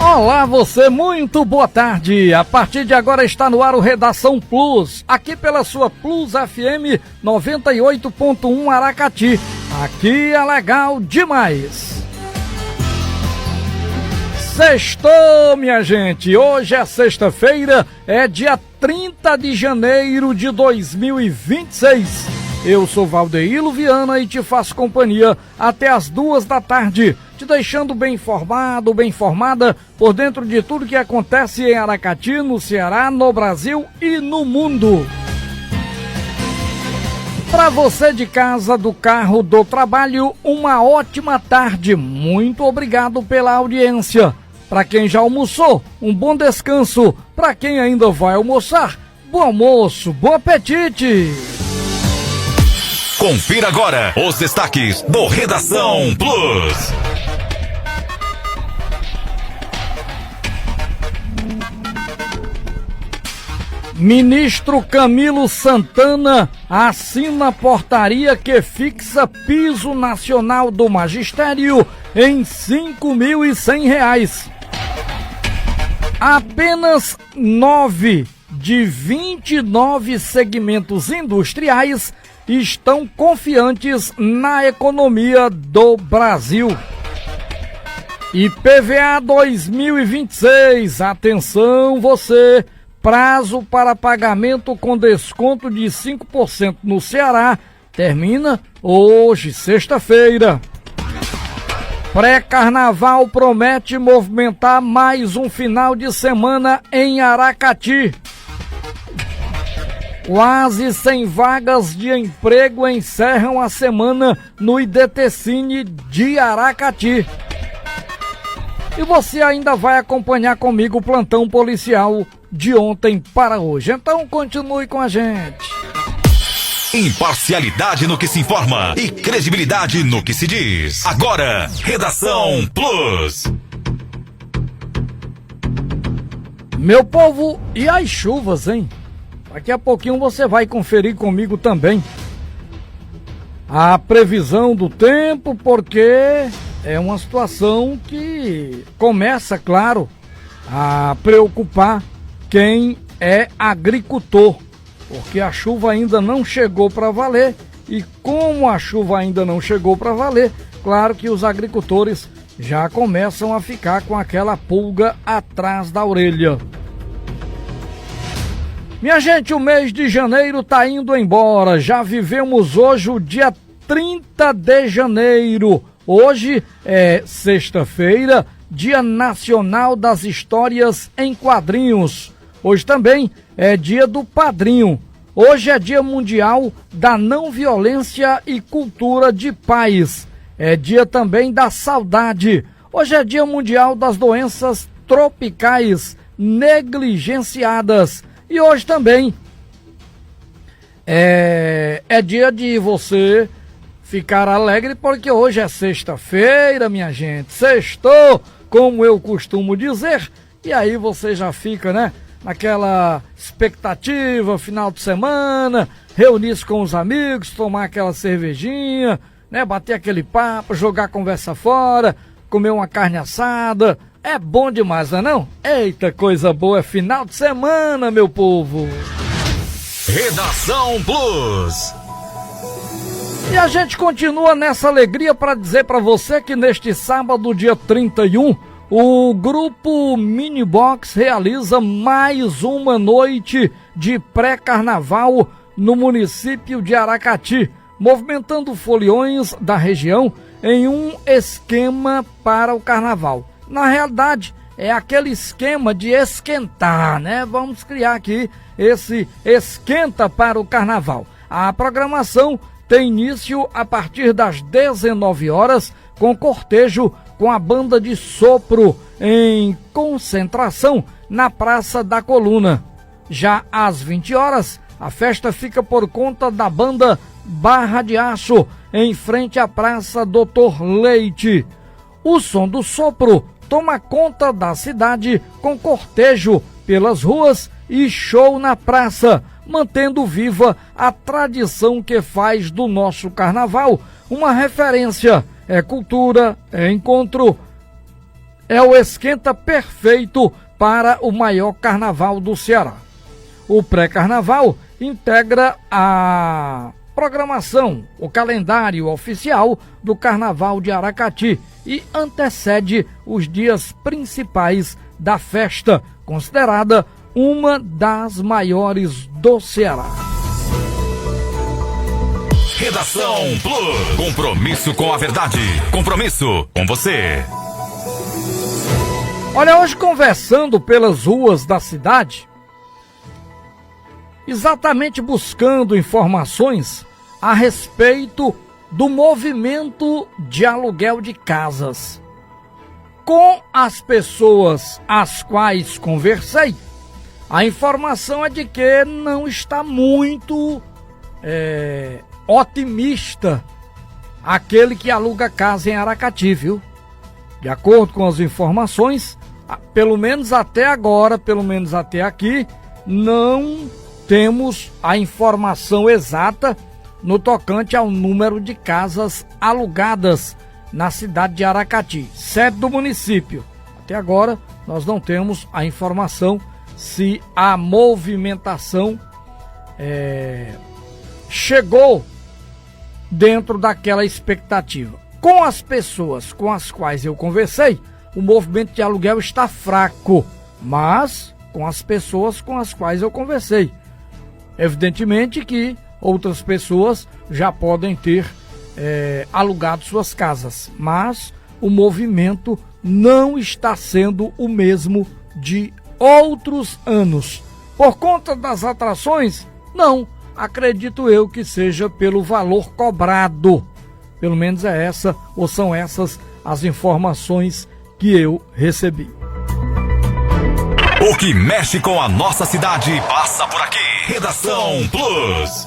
Olá você, muito boa tarde. A partir de agora está no ar o Redação Plus, aqui pela sua Plus FM 98.1 Aracati. Aqui é legal demais. Sextou, minha gente. Hoje é sexta-feira, é dia 30 de janeiro de 2026. Eu sou Valdeilo Viana e te faço companhia até as 2 da tarde, te deixando bem informado, bem informada por dentro de tudo que acontece em Aracati, no Ceará, no Brasil e no mundo. Para você de casa, do carro, do trabalho, uma ótima tarde. Muito obrigado pela audiência. Para quem já almoçou, um bom descanso. Para quem ainda vai almoçar, bom almoço, bom apetite. Confira agora os destaques do Redação Plus. Ministro Camilo Santana assina portaria que fixa piso nacional do magistério em R$ 5.100. Apenas 9 de 29 segmentos industriais estão confiantes na economia do Brasil. IPVA 2026, atenção você, prazo para pagamento com desconto de 5% no Ceará termina hoje, sexta-feira. Pré-carnaval promete movimentar mais um final de semana em Aracati. Quase 100 vagas de emprego encerram a semana no IDTCine de Aracati. E você ainda vai acompanhar comigo o plantão policial de ontem para hoje. Então continue com a gente. Imparcialidade no que se informa e credibilidade no que se diz. Agora, Redação Plus. Meu povo, e as chuvas, hein? Daqui a pouquinho você vai conferir comigo também a previsão do tempo, porque é uma situação que começa, claro, a preocupar quem é agricultor, porque a chuva ainda não chegou para valer, e como a chuva ainda não chegou para valer, claro que os agricultores já começam a ficar com aquela pulga atrás da orelha. Minha gente, o mês de janeiro tá indo embora, já vivemos hoje o dia 30 de janeiro, hoje é sexta-feira, Dia Nacional das Histórias em Quadrinhos, hoje também é dia do padrinho, hoje é dia mundial da não violência e cultura de paz, é dia também da saudade, hoje é dia mundial das doenças tropicais negligenciadas. E hoje também é dia de você ficar alegre, porque hoje é sexta-feira, minha gente. Sextou, como eu costumo dizer, e aí você já fica, né, naquela expectativa, final de semana, reunir-se com os amigos, tomar aquela cervejinha, né, bater aquele papo, jogar a conversa fora, comer uma carne assada. É bom demais, não é não? Eita, coisa boa, é final de semana, meu povo. Redação Plus. E a gente continua nessa alegria para dizer para você que neste sábado, dia 31, o grupo Minibox realiza mais uma noite de pré-carnaval no município de Aracati, movimentando foliões da região em um esquema para o carnaval. Na realidade, é aquele esquema de esquentar, né? Vamos criar aqui esse esquenta para o carnaval. A programação tem início a partir das 19 horas, com cortejo com a banda de sopro em concentração na Praça da Coluna. Já às 20 horas, a festa fica por conta da banda Barra de Aço, em frente à Praça Doutor Leite. O som do sopro toma conta da cidade com cortejo pelas ruas e show na praça, mantendo viva a tradição que faz do nosso carnaval uma referência. É cultura, é encontro é o esquenta perfeito para o maior carnaval do Ceará. O pré-carnaval integra a programação, o calendário oficial do Carnaval de Aracati e antecede os dias principais da festa, considerada uma das maiores do Ceará. Redação Plus. Compromisso com a verdade. Compromisso com você. Olha, hoje conversando pelas ruas da cidade, exatamente buscando informações a respeito do movimento de aluguel de casas. Com as pessoas às quais conversei, a informação é de que não está muito otimista aquele que aluga casa em Aracati, viu? De acordo com as informações, pelo menos até agora, pelo menos até aqui, não temos a informação exata no tocante ao número de casas alugadas na cidade de Aracati, sede do município. Até agora, nós não temos a informação se a movimentação chegou dentro daquela expectativa. Com as pessoas com as quais eu conversei, o movimento de aluguel está fraco, mas com as pessoas com as quais eu conversei, evidentemente que outras pessoas já podem ter alugado suas casas, mas o movimento não está sendo o mesmo de outros anos. Por conta das atrações? Não, acredito eu que seja pelo valor cobrado. Pelo menos é essa, ou são essas as informações que eu recebi. O que mexe com a nossa cidade passa por aqui. Redação Plus.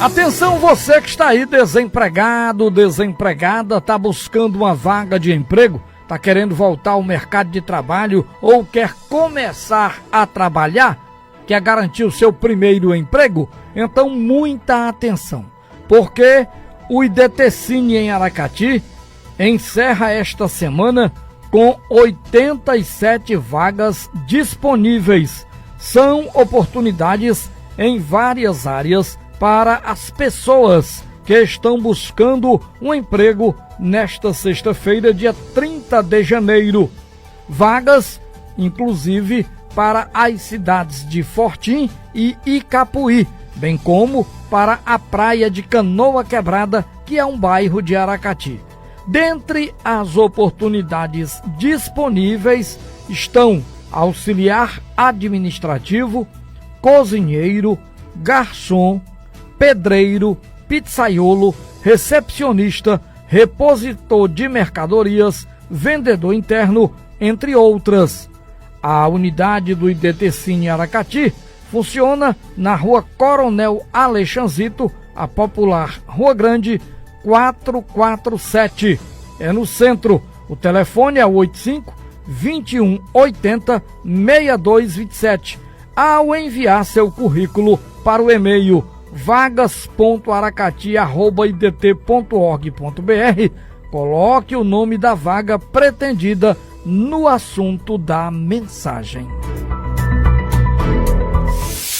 Atenção, você que está aí desempregado, desempregada, está buscando uma vaga de emprego, está querendo voltar ao mercado de trabalho ou quer começar a trabalhar, quer garantir o seu primeiro emprego? Então muita atenção, porque o IDT-Cine em Aracati encerra esta semana com 87 vagas disponíveis. São oportunidades em várias áreas para as pessoas que estão buscando um emprego nesta sexta-feira, dia 30 de janeiro. Vagas, inclusive, para as cidades de Fortim e Icapuí, bem como para a praia de Canoa Quebrada, que é um bairro de Aracati. Dentre as oportunidades disponíveis estão auxiliar administrativo, cozinheiro, garçom, pedreiro, pizzaiolo, recepcionista, repositor de mercadorias, vendedor interno, entre outras. A unidade do IDT-Cine Aracati funciona na Rua Coronel Alexanzito, a popular Rua Grande 447. É no centro. O telefone é 85-2180-6227. Ao enviar seu currículo para o e-mail vagas.aracati@idt.org.br, coloque o nome da vaga pretendida no assunto da mensagem.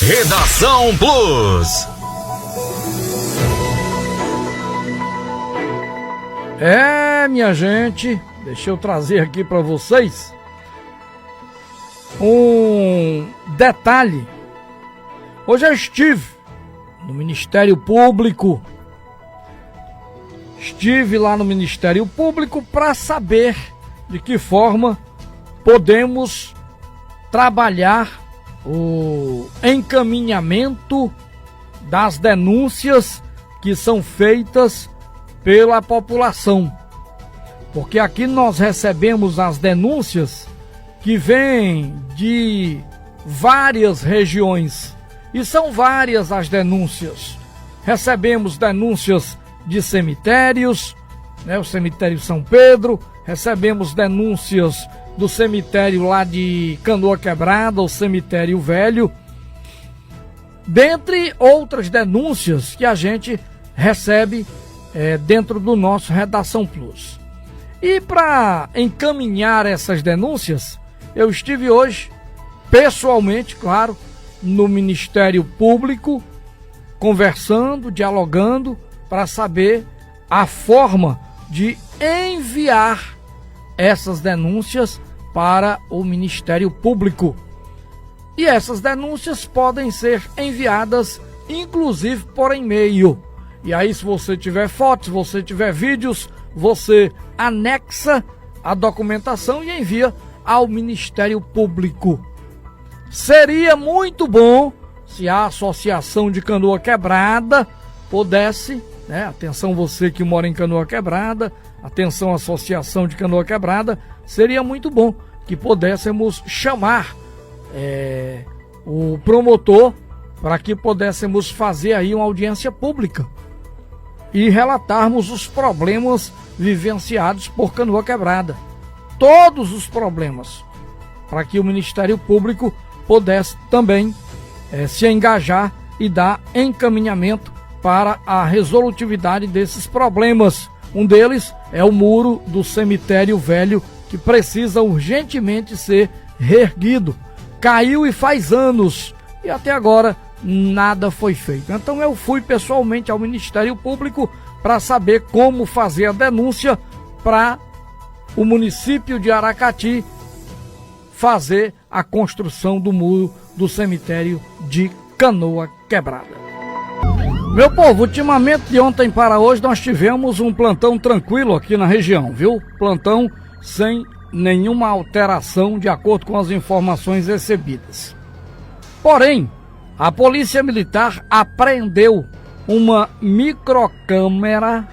Redação Plus. Minha gente, deixa eu trazer aqui para vocês um detalhe. Hoje eu estive no Ministério Público. Estive lá no Ministério Público para saber de que forma podemos trabalhar o encaminhamento das denúncias que são feitas pela população. Porque aqui nós recebemos as denúncias que vêm de várias regiões. E são várias as denúncias. Recebemos denúncias de cemitérios, o cemitério São Pedro, recebemos denúncias do cemitério lá de Canoa Quebrada, o cemitério Velho, dentre outras denúncias que a gente recebe dentro do nosso Redação Plus. E para encaminhar essas denúncias, eu estive hoje, pessoalmente, claro, no Ministério Público, conversando, dialogando, para saber a forma de enviar essas denúncias para o Ministério Público. E essas denúncias podem ser enviadas, inclusive, por e-mail. E aí, se você tiver fotos, se você tiver vídeos, você anexa a documentação e envia ao Ministério Público. Seria muito bom se a Associação de Canoa Quebrada pudesse, né? Atenção você que mora em Canoa Quebrada, atenção Associação de Canoa Quebrada, seria muito bom que pudéssemos chamar o promotor para que pudéssemos fazer aí uma audiência pública e relatarmos os problemas vivenciados por Canoa Quebrada. Todos os problemas, para que o Ministério Público pudesse também se engajar e dar encaminhamento para a resolutividade desses problemas. Um deles é o muro do cemitério velho, que precisa urgentemente ser reerguido. Caiu e faz anos, e até agora nada foi feito. Então eu fui pessoalmente ao Ministério Público para saber como fazer a denúncia para o município de Aracati fazer a construção do muro do cemitério de Canoa Quebrada. Meu povo, ultimamente, de ontem para hoje, nós tivemos um plantão tranquilo aqui na região, viu? Plantão sem nenhuma alteração, de acordo com as informações recebidas. Porém, a Polícia Militar apreendeu uma microcâmera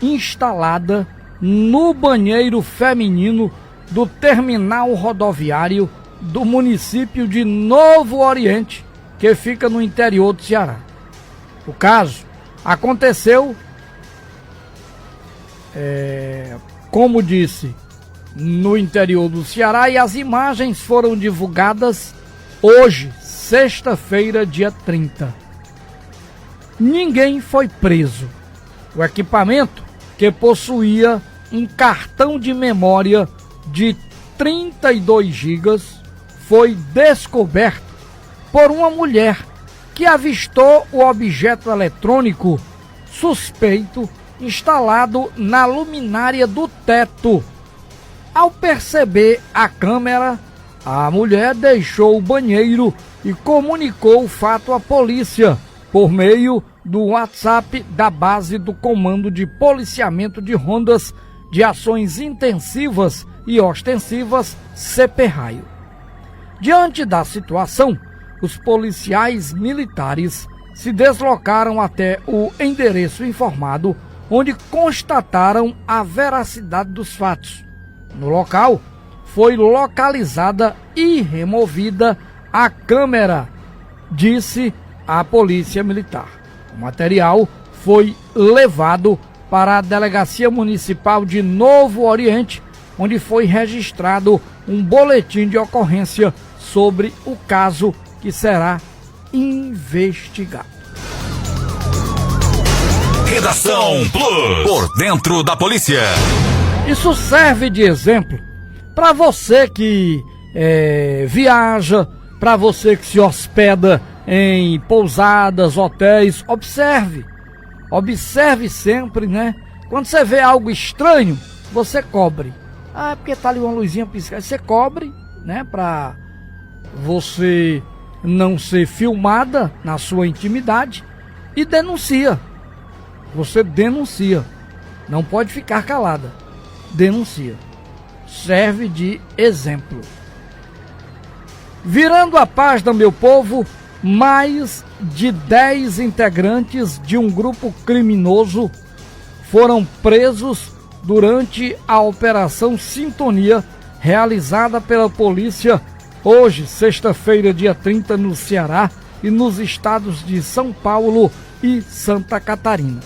instalada no banheiro feminino do terminal rodoviário do município de Novo Oriente, que fica no interior do Ceará. O caso aconteceu, como disse, no interior do Ceará, e as imagens foram divulgadas hoje, sexta-feira, dia 30. Ninguém foi preso. O equipamento, que possuía um cartão de memória de 32 GB, foi descoberto por uma mulher que avistou o objeto eletrônico suspeito instalado na luminária do teto. Ao perceber a câmera, a mulher deixou o banheiro e comunicou o fato à polícia por meio do WhatsApp da base do Comando de Policiamento de Rondas de Ações Intensivas e Ostensivas, CPRAIO. Diante da situação, os policiais militares se deslocaram até o endereço informado, onde constataram a veracidade dos fatos. No local, foi localizada e removida a câmera, disse a Polícia Militar. O material foi levado para a Delegacia Municipal de Novo Oriente, onde foi registrado um boletim de ocorrência sobre o caso, que será investigado. Redação Plus, por dentro da polícia. Isso serve de exemplo para você que viaja, para você que se hospeda em pousadas, hotéis. Observe sempre, né? Quando você vê algo estranho, você cobre. Ah, é porque tá ali uma luzinha piscando. Você cobre, né? Para você não ser filmada na sua intimidade, e denuncia. Você denuncia. Não pode ficar calada. Denuncia. Serve de exemplo. Virando a página, meu povo, mais de 10 integrantes de um grupo criminoso foram presos durante a Operação Sintonia, realizada pela polícia hoje, sexta-feira, dia 30, no Ceará e nos estados de São Paulo e Santa Catarina.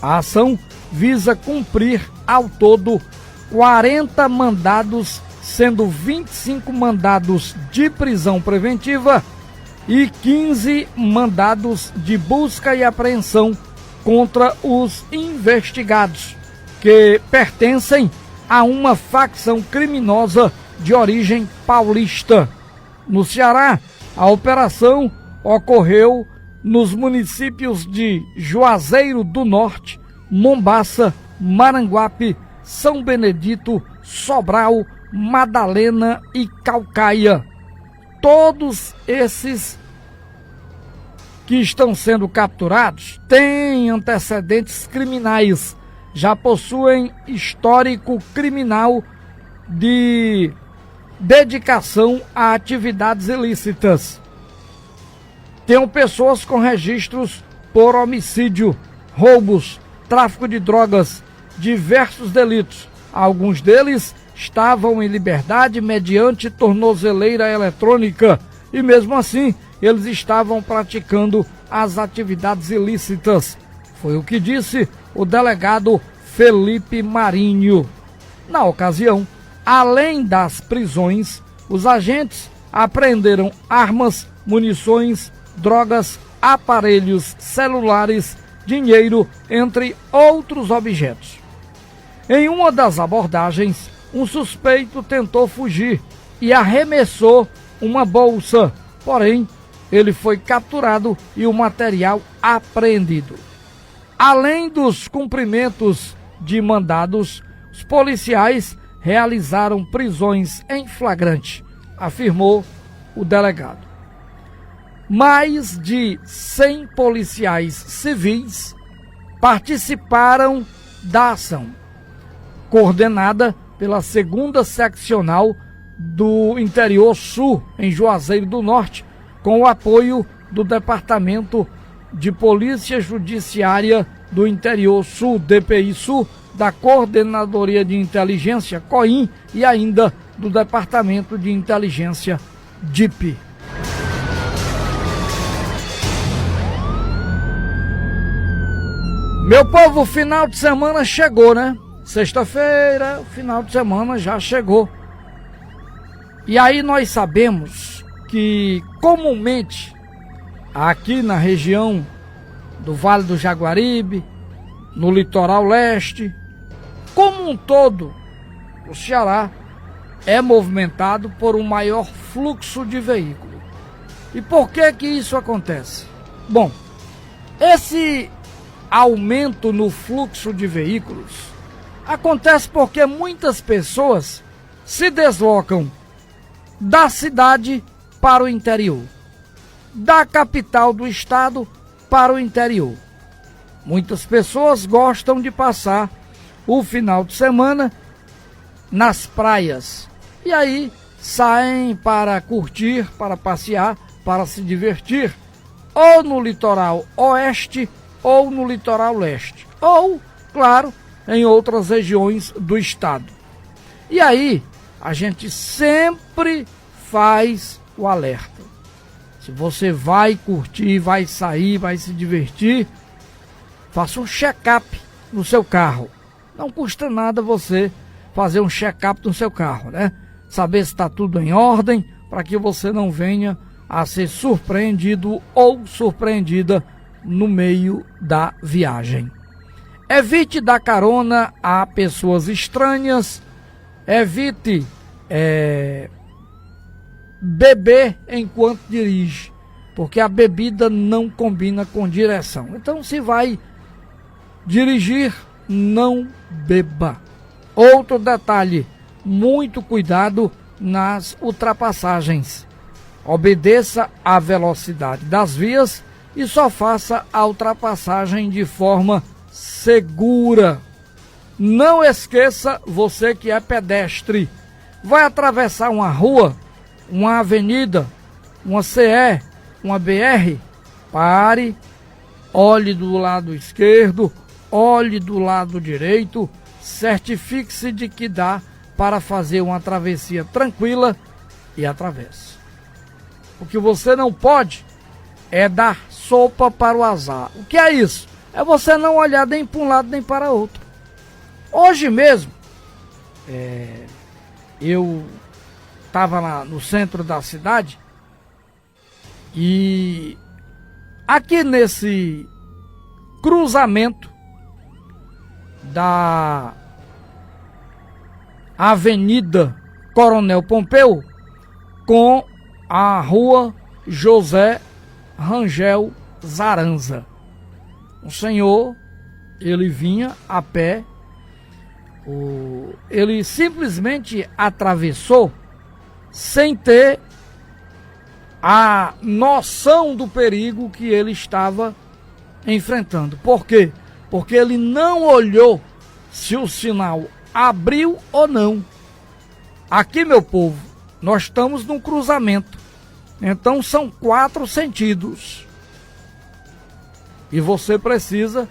A ação visa cumprir ao todo 40 mandados, sendo 25 mandados de prisão preventiva e 15 mandados de busca e apreensão contra os investigados, que pertencem a uma facção criminosa de origem paulista. No Ceará, a operação ocorreu nos municípios de Juazeiro do Norte, Mombaça, Maranguape, São Benedito, Sobral, Madalena e Caucaia. Todos esses que estão sendo capturados têm antecedentes criminais, já possuem histórico criminal de dedicação a atividades ilícitas. Tem pessoas com registros por homicídio, roubos, tráfico de drogas, diversos delitos. Alguns deles estavam em liberdade mediante tornozeleira eletrônica e mesmo assim eles estavam praticando as atividades ilícitas. Foi o que disse o delegado Felipe Marinho. Na ocasião, além das prisões, os agentes apreenderam armas, munições, drogas, aparelhos celulares, dinheiro, entre outros objetos. Em uma das abordagens, um suspeito tentou fugir e arremessou uma bolsa, porém, ele foi capturado e o material apreendido. Além dos cumprimentos de mandados, os policiais realizaram prisões em flagrante, afirmou o delegado. Mais de 100 policiais civis participaram da ação, coordenada pela 2ª Seccional do Interior Sul, em Juazeiro do Norte, com o apoio do Departamento de Polícia Judiciária do Interior Sul, DPI Sul, da Coordenadoria de Inteligência, COIN, e ainda do Departamento de Inteligência, DIP. Meu povo, o final de semana chegou, né? Sexta-feira, o final de semana já chegou. E aí nós sabemos que comumente aqui na região do Vale do Jaguaribe, no litoral leste, como um todo, o Ceará é movimentado por um maior fluxo de veículos. E por que isso acontece? Bom, esse aumento no fluxo de veículos acontece porque muitas pessoas se deslocam da cidade para o interior, da capital do estado para o interior. Muitas pessoas gostam de passar o final de semana nas praias e aí saem para curtir, para passear, para se divertir, ou no litoral oeste ou no litoral leste, ou, claro, em outras regiões do estado. E aí, a gente sempre faz o alerta. Se você vai curtir, vai sair, vai se divertir, faça um check-up no seu carro. Não custa nada você fazer um check-up no seu carro, né? Saber se está tudo em ordem, para que você não venha a ser surpreendido ou surpreendida no meio da viagem. Evite dar carona a pessoas estranhas, evite beber enquanto dirige, porque a bebida não combina com direção. Então, se vai dirigir, não beba. Outro detalhe, muito cuidado nas ultrapassagens. Obedeça à velocidade das vias e só faça a ultrapassagem de forma segura. Não esqueça, você que é pedestre, vai atravessar uma rua, uma avenida, uma CE, uma BR, pare, olhe do lado esquerdo, olhe do lado direito, certifique-se de que dá para fazer uma travessia tranquila e atravesse. O que você não pode é dar sopa para o azar. O que é isso? É você não olhar nem para um lado nem para outro. Hoje mesmo, eu estava no centro da cidade e aqui nesse cruzamento da Avenida Coronel Pompeu com a Rua José Rangel Zaranza. O senhor, ele vinha a pé, ele simplesmente atravessou sem ter a noção do perigo que ele estava enfrentando. Por quê? Porque ele não olhou se o sinal abriu ou não. Aqui, meu povo, nós estamos num cruzamento. Então são 4 sentidos. E você precisa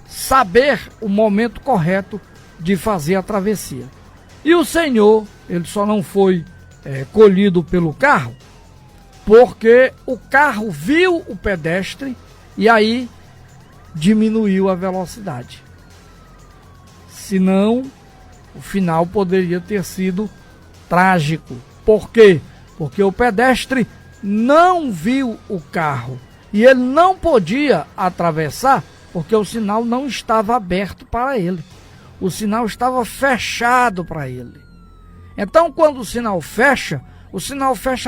saber o momento correto de fazer a travessia. E o senhor, ele só não foi colhido pelo carro, porque o carro viu o pedestre e aí diminuiu a velocidade. Senão, o final poderia ter sido trágico. Por quê? Porque o pedestre não viu o carro e ele não podia atravessar porque o sinal não estava aberto para ele. O sinal estava fechado para ele. Então, quando o sinal fecha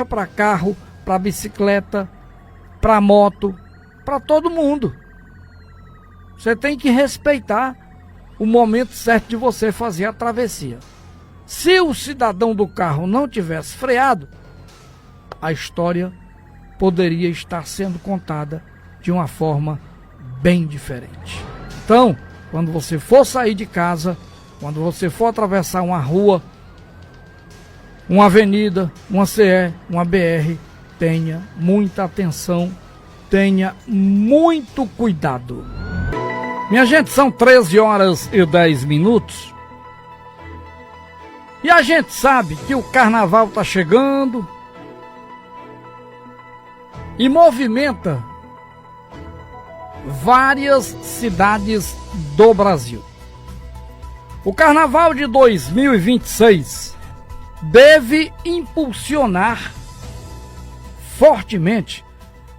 para carro, para bicicleta, para moto, para todo mundo. Você tem que respeitar o momento certo de você fazer a travessia. Se o cidadão do carro não tivesse freado, a história poderia estar sendo contada de uma forma bem diferente. Então, quando você for sair de casa, quando você for atravessar uma rua, uma avenida, uma CE, uma BR, tenha muita atenção, tenha muito cuidado. Minha gente, são 13h10. E a gente sabe que o carnaval está chegando e movimenta várias cidades do Brasil. O carnaval de 2026 deve impulsionar fortemente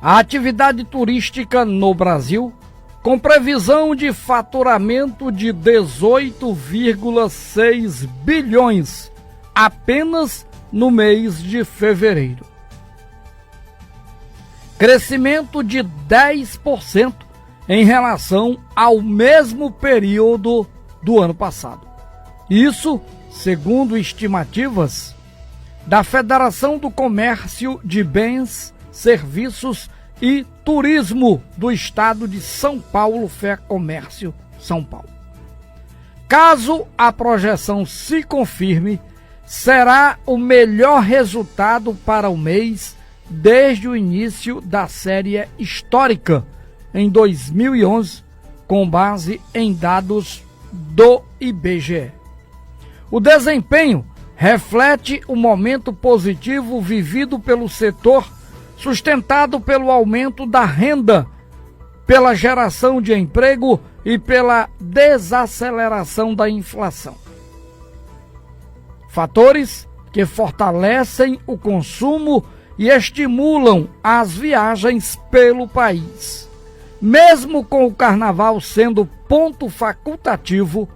a atividade turística no Brasil, com previsão de faturamento de 18,6 bilhões apenas no mês de fevereiro. Crescimento de 10% em relação ao mesmo período do ano passado. Isso, segundo estimativas da Federação do Comércio de Bens, Serviços e Turismo do Estado de São Paulo, FEComércio São Paulo. Caso a projeção se confirme, será o melhor resultado para o mês desde o início da série histórica em 2011, com base em dados do IBGE. O desempenho reflete o momento positivo vivido pelo setor, sustentado pelo aumento da renda, pela geração de emprego e pela desaceleração da inflação. Fatores que fortalecem o consumo e estimulam as viagens pelo país. Mesmo com o carnaval sendo ponto facultativo,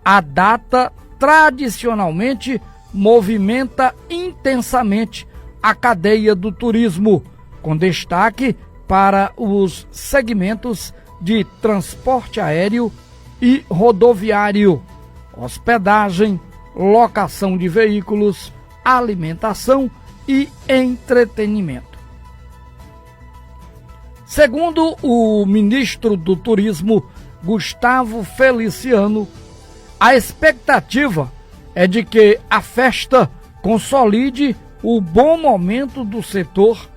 a data tradicionalmente movimenta intensamente a cadeia do turismo, com destaque para os segmentos de transporte aéreo e rodoviário, hospedagem, locação de veículos, alimentação e entretenimento. Segundo o ministro do Turismo, Gustavo Feliciano, a expectativa é de que a festa consolide o bom momento do setor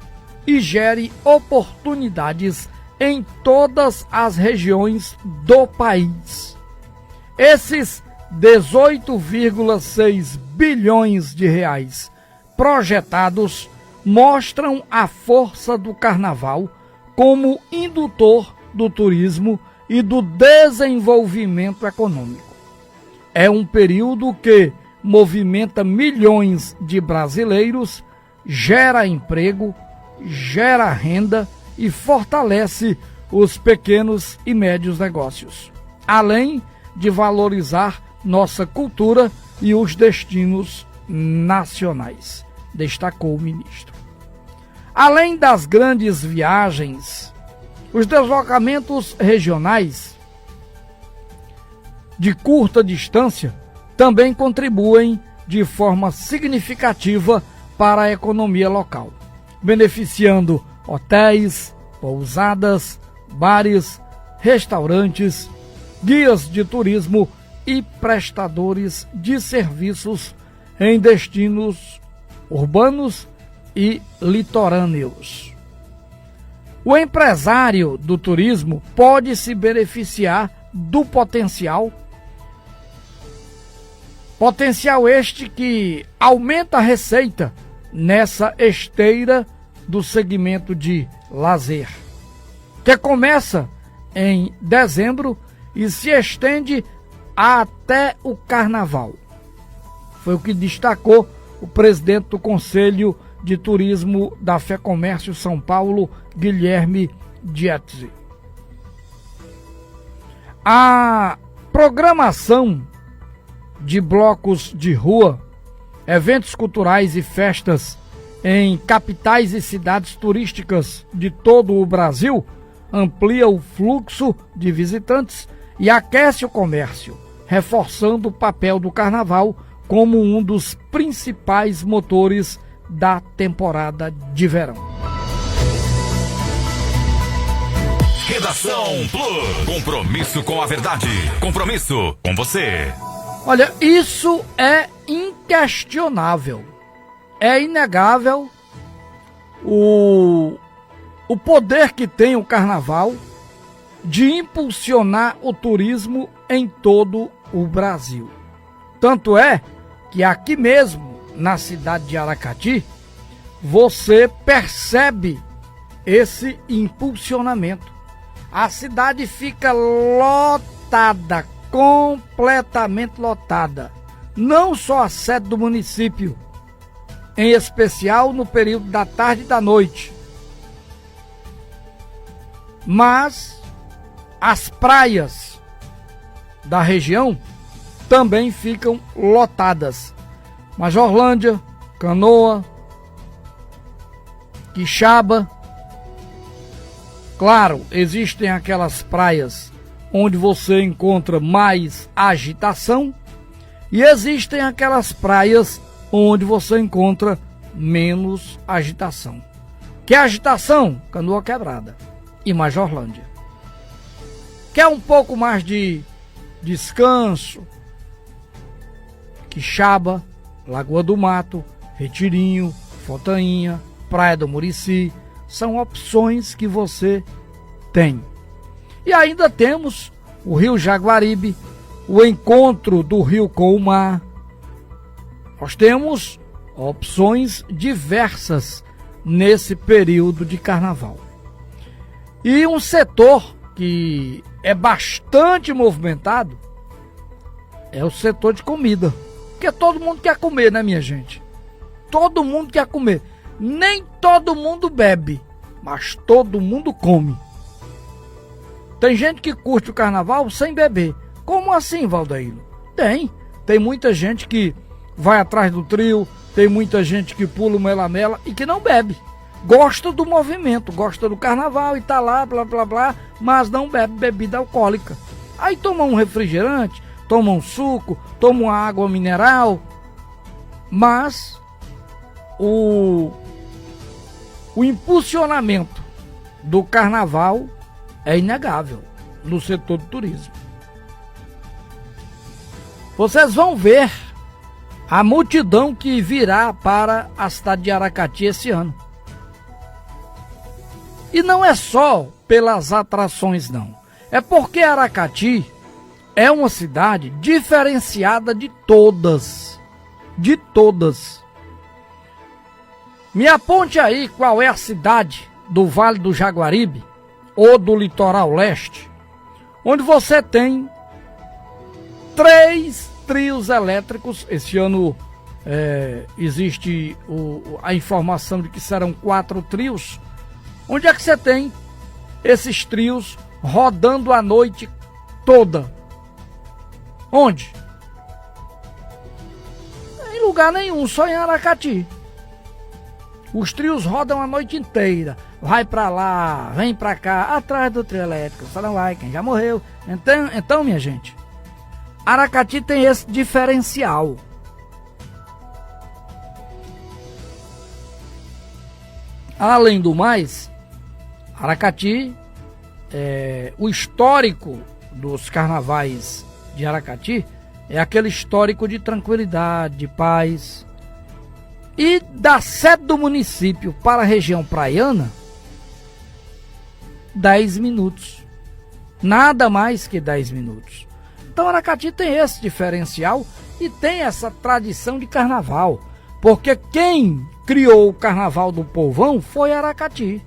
e gere oportunidades em todas as regiões do país. Esses 18,6 bilhões de reais projetados mostram a força do carnaval como indutor do turismo e do desenvolvimento econômico. É um período que movimenta milhões de brasileiros, gera emprego, gera renda e fortalece os pequenos e médios negócios, além de valorizar nossa cultura e os destinos nacionais, destacou o ministro. Além das grandes viagens, os deslocamentos regionais de curta distância também contribuem de forma significativa para a economia local, beneficiando hotéis, pousadas, bares, restaurantes, guias de turismo e prestadores de serviços em destinos urbanos e litorâneos. O empresário do turismo pode se beneficiar do potencial este que aumenta a receita nessa esteira do segmento de lazer, que começa em dezembro e se estende até o carnaval. Foi o que destacou o presidente do Conselho de Turismo da FEComércio São Paulo, Guilherme Dietze. A programação de blocos de rua, eventos culturais e festas em capitais e cidades turísticas de todo o Brasil amplia o fluxo de visitantes e aquece o comércio, reforçando o papel do carnaval como um dos principais motores da temporada de verão. Redação Plus. Compromisso com a verdade. Compromisso com você. Olha, isso é inquestionável. É inegável o poder que tem o carnaval de impulsionar o turismo em todo o Brasil. Tanto é que aqui mesmo, na cidade de Aracati, você percebe esse impulsionamento. A cidade fica lotada, completamente lotada. Não só a sede do município, em especial no período da tarde e da noite, mas as praias da região também ficam lotadas. Majorlândia, Canoa, Quixaba. Claro, existem aquelas praias onde você encontra mais agitação e existem aquelas praias onde você encontra menos agitação. Quer agitação? Canoa Quebrada e Majorlândia. Quer um pouco mais de descanso? Quixaba, Lagoa do Mato, Retirinho, Fontainha, Praia do Murici, são opções que você tem. E ainda temos o Rio Jaguaribe, o encontro do rio com o mar. Nós temos opções diversas nesse período de carnaval. E um setor que é bastante movimentado é o setor de comida. Porque todo mundo quer comer, né, minha gente? Todo mundo quer comer. Nem todo mundo bebe, mas todo mundo come. Tem gente que curte o carnaval sem beber. Como assim, Valdeiro? Tem muita gente que vai atrás do trio, tem muita gente que pula o mela-mela e que não bebe. Gosta do movimento, gosta do carnaval e tá lá, blá, blá, blá, mas não bebe bebida alcoólica. Aí toma um refrigerante, toma um suco, toma uma água mineral, mas o impulsionamento do carnaval é inegável no setor do turismo. Vocês vão ver a multidão que virá para a cidade de Aracati esse ano. E não é só pelas atrações, não. É porque Aracati é uma cidade diferenciada de todas. De todas. Me aponte aí qual é a cidade do Vale do Jaguaribe ou do Litoral Leste, onde você tem 3 trios elétricos. Esse ano existe a informação de que serão 4 trios. Onde é que você tem esses trios rodando a noite toda? Onde? Em lugar nenhum, só em Aracati. Os trios rodam a noite inteira. Vai pra lá, vem pra cá, atrás do trio elétrico. Só não vai, quem já morreu. Então, minha gente, Aracati tem esse diferencial. Além do mais, Aracati, o histórico dos carnavais de Aracati é aquele histórico de tranquilidade, de paz. E da sede do município para a região praiana, 10 minutos. Nada mais que 10 minutos. Então Aracati tem esse diferencial e tem essa tradição de carnaval. Porque quem criou o Carnaval do Povão foi Aracati.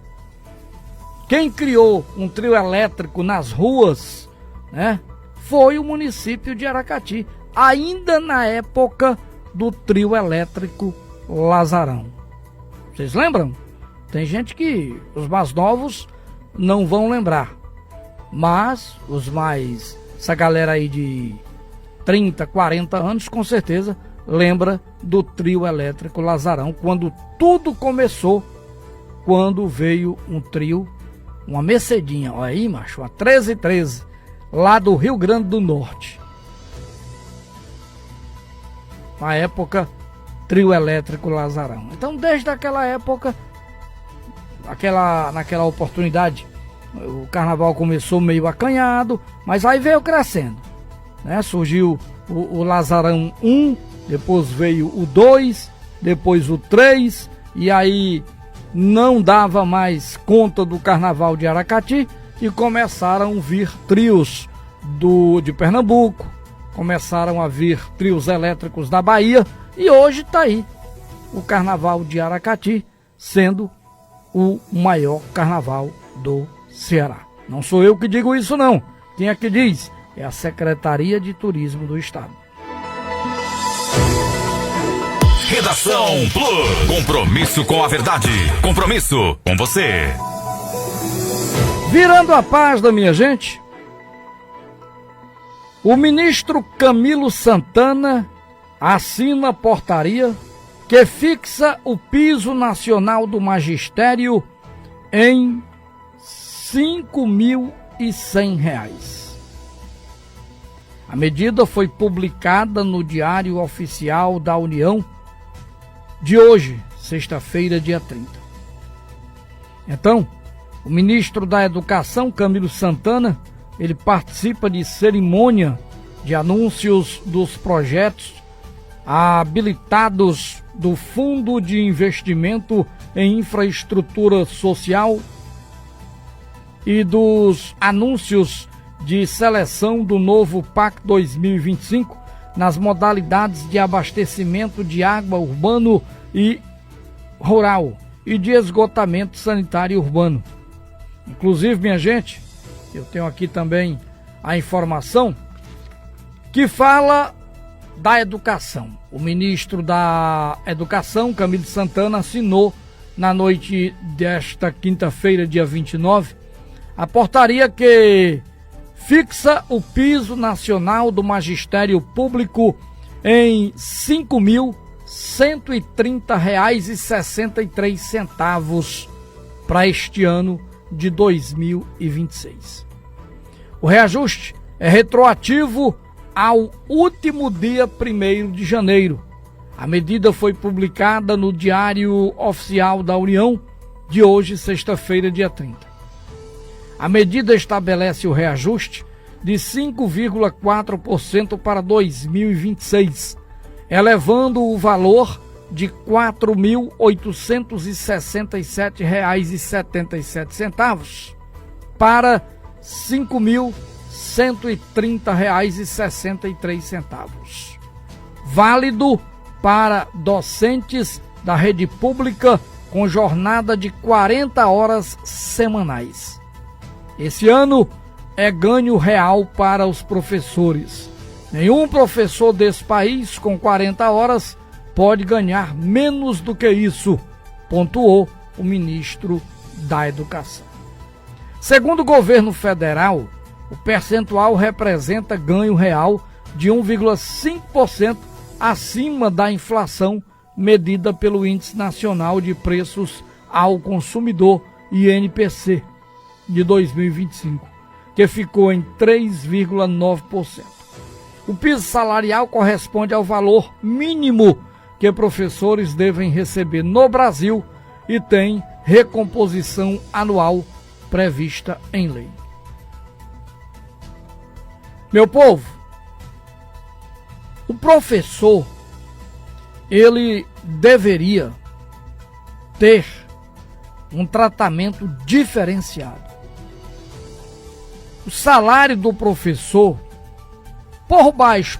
Quem criou um trio elétrico nas ruas, né, foi o município de Aracati, ainda na época do trio elétrico Lazarão. Vocês lembram? Tem gente que os mais novos não vão lembrar, mas essa galera aí de 30, 40 anos com certeza lembra do trio elétrico Lazarão, quando tudo começou, quando veio um trio, uma Mercedinha, olha aí, macho, uma 1313, lá do Rio Grande do Norte. Na época, trio elétrico Lazarão. Então, desde aquela época, naquela oportunidade, o carnaval começou meio acanhado, mas aí veio crescendo, né? Surgiu o Lazarão 1, depois veio o 2, depois o 3, e aí não dava mais conta do carnaval de Aracati e começaram a vir trios de Pernambuco, começaram a vir trios elétricos da Bahia, e hoje está aí o carnaval de Aracati sendo o maior carnaval do Ceará. Não sou eu que digo isso não, quem é que diz? É a Secretaria de Turismo do Estado. Redação Plus. Compromisso com a verdade. Compromisso com você. Virando a página, minha gente, o ministro Camilo Santana assina a portaria que fixa o piso nacional do magistério em R$ 5.100. A medida foi publicada no Diário Oficial da União de hoje, sexta-feira, dia 30. Então, o ministro da Educação, Camilo Santana, ele participa de cerimônia de anúncios dos projetos habilitados do Fundo de Investimento em Infraestrutura Social e dos anúncios de seleção do novo PAC 2025 nas modalidades de abastecimento de água urbano e rural e de esgotamento sanitário urbano. Inclusive, minha gente, eu tenho aqui também a informação que fala da educação. O ministro da Educação, Camilo Santana, assinou na noite desta quinta-feira, dia 29, a portaria que fixa o piso nacional do magistério público em R$ 5.130,63 para este ano de 2026. O reajuste é retroativo ao último dia 1º de janeiro. A medida foi publicada no Diário Oficial da União de hoje, sexta-feira, dia 30. A medida estabelece o reajuste de 5,4% para 2026, elevando o valor de R$ 4.867,77 para R$ 5.130,63, válido para docentes da rede pública com jornada de 40 horas semanais. Esse ano é ganho real para os professores. Nenhum professor desse país com 40 horas pode ganhar menos do que isso, pontuou o ministro da Educação. Segundo o governo federal, o percentual representa ganho real de 1,5% acima da inflação medida pelo Índice Nacional de Preços ao Consumidor, INPC, de 2025, que ficou em 3,9%. O piso salarial corresponde ao valor mínimo que professores devem receber no Brasil e tem recomposição anual prevista em lei. Meu povo, o professor, ele deveria ter um tratamento diferenciado. O salário do professor, por baixo,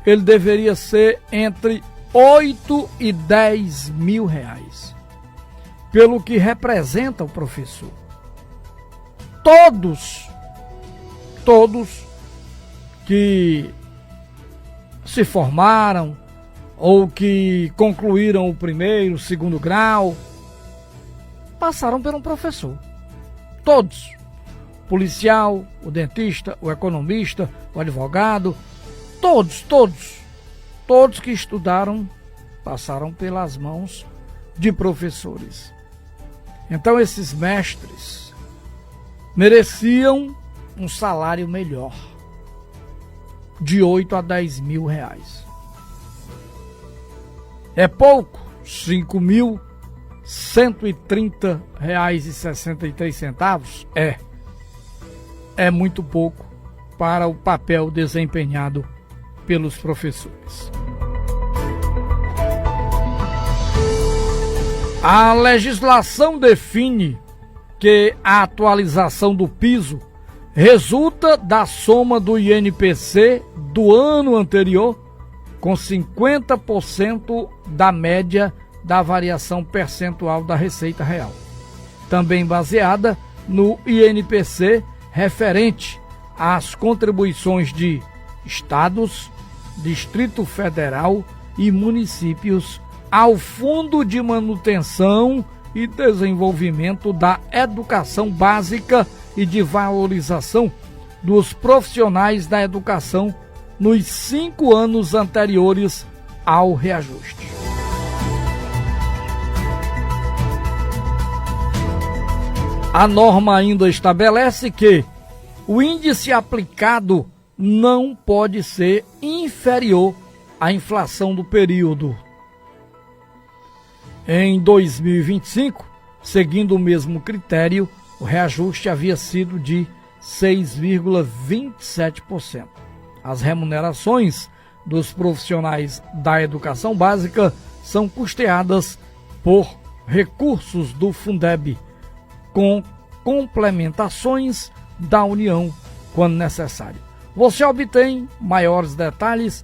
ele deveria ser entre 8 e 10 mil reais, pelo que representa o professor. Todos que se formaram ou que concluíram o primeiro, o segundo grau, passaram por um professor. Todos. O policial, o dentista, o economista, o advogado, todos que estudaram passaram pelas mãos de professores. Então esses mestres mereciam um salário melhor, de 8 a 10 mil reais. É pouco? R$ 5.130,63. É muito pouco para o papel desempenhado pelos professores. A legislação define que a atualização do piso resulta da soma do INPC do ano anterior com 50% da média da variação percentual da Receita Real, também baseada no INPC referente às contribuições de estados, Distrito Federal e municípios ao Fundo de Manutenção e Desenvolvimento da Educação Básica e de Valorização dos Profissionais da Educação nos 5 anos anteriores ao reajuste. A norma ainda estabelece que o índice aplicado não pode ser inferior à inflação do período. Em 2025, seguindo o mesmo critério, o reajuste havia sido de 6,27%. As remunerações dos profissionais da educação básica são custeadas por recursos do Fundeb, com complementações da União quando necessário. Você obtém maiores detalhes,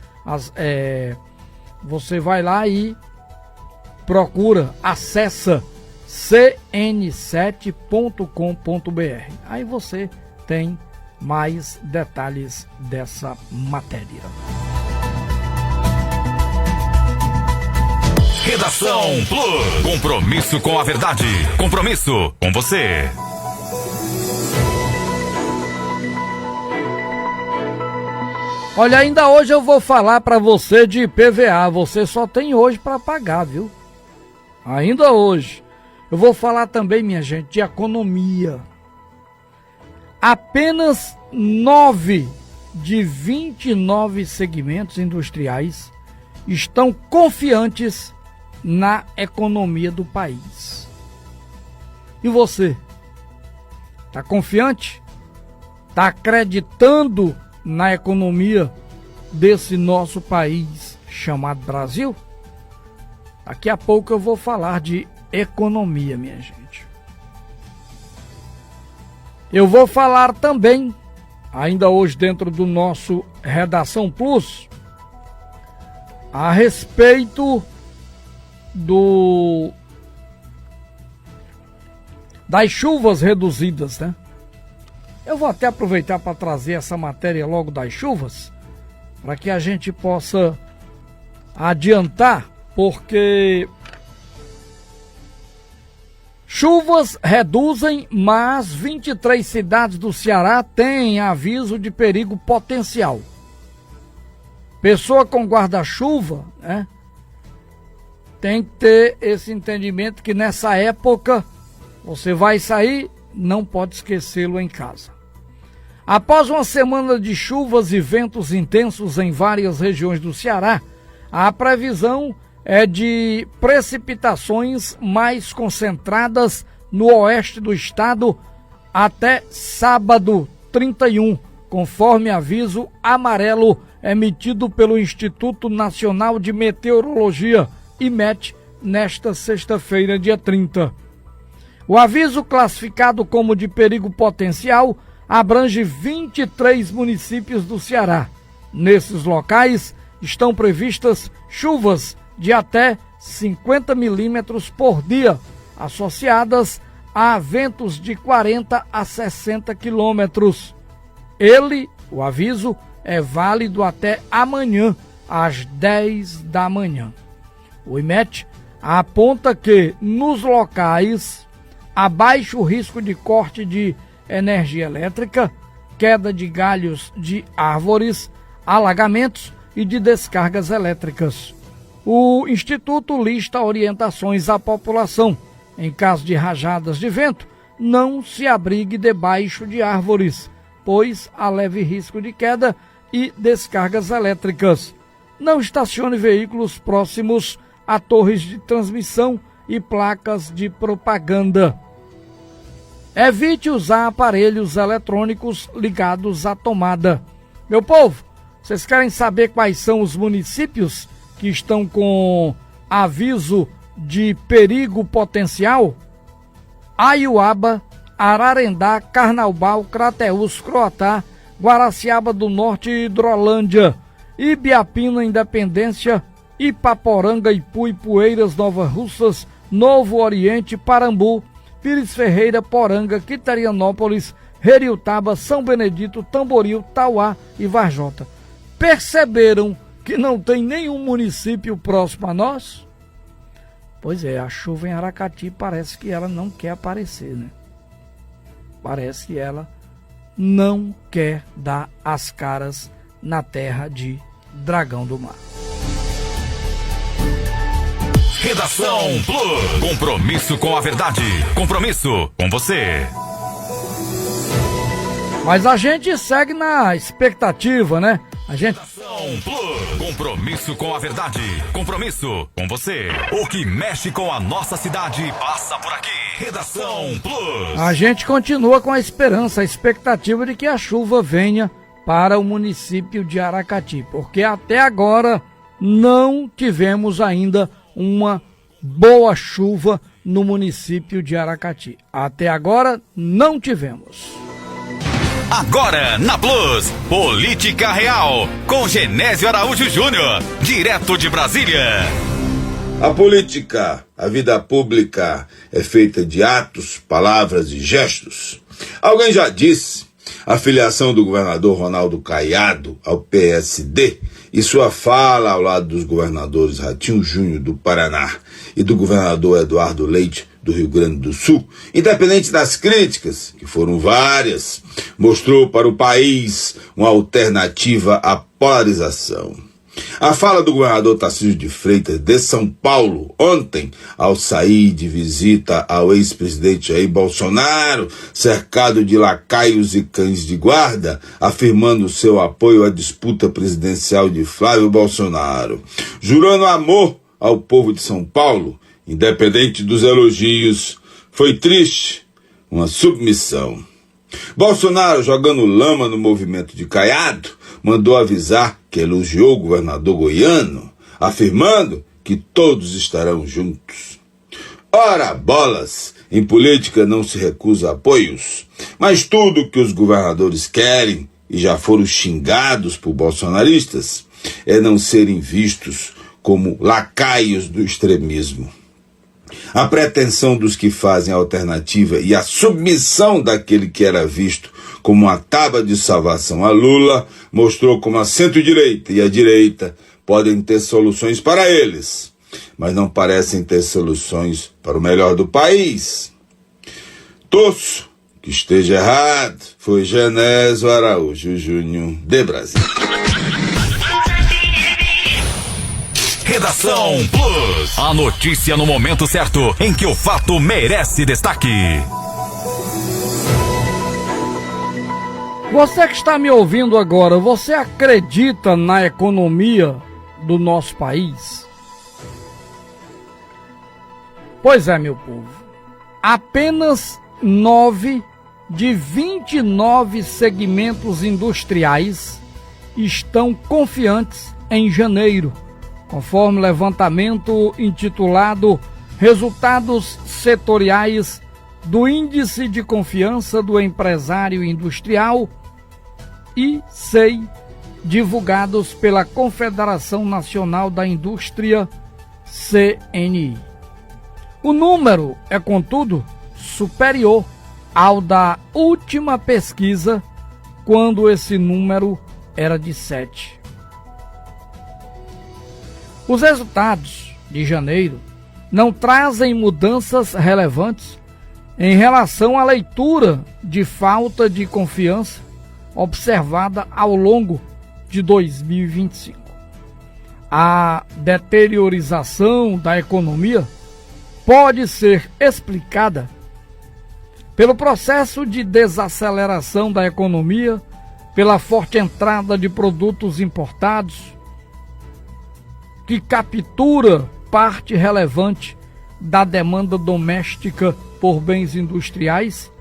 você vai lá e procura, acessa cn7.com.br. Aí você tem mais detalhes dessa matéria. Redação Plus. Compromisso com a verdade. Compromisso com você. Olha, ainda hoje eu vou falar para você de IPVA. Você só tem hoje para pagar, viu? Ainda hoje. Eu vou falar também, minha gente, de economia. Apenas 9 de 29 segmentos industriais estão confiantes na economia do país. E você? Está confiante? Está acreditando na economia desse nosso país chamado Brasil? Daqui a pouco eu vou falar de economia, minha gente. Eu vou falar também, ainda hoje dentro do nosso Redação Plus, a respeito das chuvas reduzidas, né? Eu vou até aproveitar para trazer essa matéria logo das chuvas, para que a gente possa adiantar, porque chuvas reduzem, mas 23 cidades do Ceará têm aviso de perigo potencial. Pessoa com guarda-chuva, né? Tem que ter esse entendimento que nessa época você vai sair, não pode esquecê-lo em casa. Após uma semana de chuvas e ventos intensos em várias regiões do Ceará, a previsão é de precipitações mais concentradas no oeste do estado até sábado 31, conforme aviso amarelo emitido pelo Instituto Nacional de Meteorologia, IMET, nesta sexta-feira, dia 30. O aviso, classificado como de perigo potencial, abrange 23 municípios do Ceará. Nesses locais estão previstas chuvas de até 50 milímetros por dia, associadas a ventos de 40 a 60 quilômetros. O aviso, é válido até amanhã, às 10 da manhã. O IMET aponta que nos locais há baixo risco de corte de energia elétrica, queda de galhos de árvores, alagamentos e de descargas elétricas. O Instituto lista orientações à população. Em caso de rajadas de vento, não se abrigue debaixo de árvores, pois há leve risco de queda e descargas elétricas. Não estacione veículos próximos a torres de transmissão e placas de propaganda. Evite usar aparelhos eletrônicos ligados à tomada. Meu povo, vocês querem saber quais são os municípios que estão com aviso de perigo potencial? Aiuaba, Ararendá, Carnaubal, Crateús, Croatá, Guaraciaba do Norte e Hidrolândia, Ibiapina, Independência, Ipaporanga, Ipu, Ipueiras, Nova Russas, Novo Oriente, Parambu, Pires Ferreira, Poranga, Quiterianópolis, Heriutaba, São Benedito, Tamboril, Tauá e Varjota. Perceberam que não tem nenhum município próximo a nós? Pois é, a chuva em Aracati parece que ela não quer aparecer, né? Parece que ela não quer dar as caras na terra de Dragão do Mar. Redação Plus. Compromisso com a verdade. Compromisso com você. Mas a gente segue na expectativa, né? Redação Plus. Compromisso com a verdade. Compromisso com você. O que mexe com a nossa cidade passa por aqui. Redação Plus. A gente continua com a esperança, a expectativa de que a chuva venha para o município de Aracati, porque até agora não tivemos ainda uma boa chuva no município de Aracati. Até agora não tivemos. Agora na Plus, Política Real, com Genésio Araújo Júnior, direto de Brasília. A política, a vida pública, é feita de atos, palavras e gestos. Alguém já disse, a filiação do governador Ronaldo Caiado ao PSD e sua fala ao lado dos governadores Ratinho Júnior do Paraná e do governador Eduardo Leite do Rio Grande do Sul, independente das críticas, que foram várias, mostrou para o país uma alternativa à polarização. A fala do governador Tarcísio de Freitas de São Paulo ontem, ao sair de visita ao ex-presidente Jair Bolsonaro, cercado de lacaios e cães de guarda, afirmando seu apoio à disputa presidencial de Flávio Bolsonaro, jurando amor ao povo de São Paulo, independente dos elogios, foi triste, uma submissão. Bolsonaro, jogando lama no movimento de Caiado, mandou avisar que elogiou o governador goiano, afirmando que todos estarão juntos. Ora, bolas, em política não se recusa apoios, mas tudo que os governadores querem, e já foram xingados por bolsonaristas, é não serem vistos como lacaios do extremismo. A pretensão dos que fazem a alternativa e a submissão daquele que era visto como uma tábua de salvação a Lula mostrou como a centro-direita e a direita podem ter soluções para eles, mas não parecem ter soluções para o melhor do país. Torço que esteja errado. Foi Genésio Araújo Júnior de Brasília. Redação Plus. A notícia no momento certo, em que o fato merece destaque. Você que está me ouvindo agora, você acredita na economia do nosso país? Pois é, meu povo. Apenas 9 de 29 segmentos industriais estão confiantes em janeiro, conforme levantamento intitulado Resultados Setoriais do Índice de Confiança do Empresário Industrial ICEI, divulgados pela Confederação Nacional da Indústria, CNI. O número é, contudo, superior ao da última pesquisa, quando esse número era de 7. Os resultados de janeiro não trazem mudanças relevantes em relação à leitura de falta de confiança observada ao longo de 2025. A deteriorização da economia pode ser explicada pelo processo de desaceleração da economia, pela forte entrada de produtos importados, que captura parte relevante da demanda doméstica por bens industriais,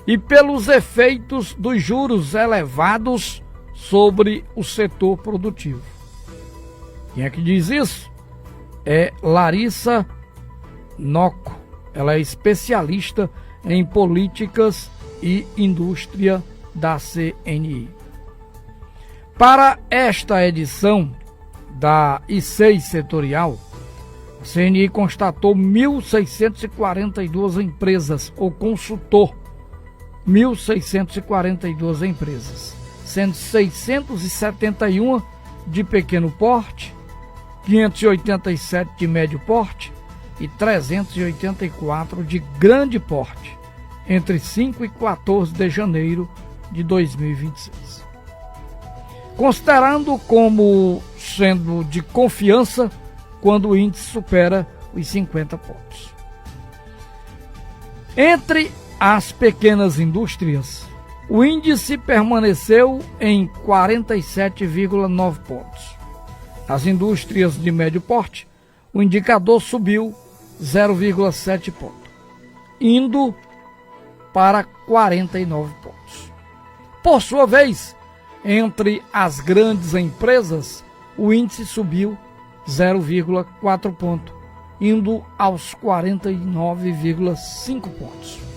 e pelos efeitos dos juros elevados sobre o setor produtivo. Quem é que diz isso? É Larissa Noco. Ela é especialista em políticas e indústria da CNI. Para esta edição da ICEI setorial, a CNI constatou 1.642 empresas, ou consultou 1.642 empresas, sendo 671 de pequeno porte, 587 de médio porte e 384 de grande porte, entre 5 e 14 de janeiro de 2026. Considerando como sendo de confiança quando o índice supera os 50 pontos. Entre as pequenas indústrias, o índice permaneceu em 47,9 pontos. As indústrias de médio porte, o indicador subiu 0,7 ponto, indo para 49 pontos. Por sua vez, entre as grandes empresas, o índice subiu 0,4 ponto, indo aos 49,5 pontos.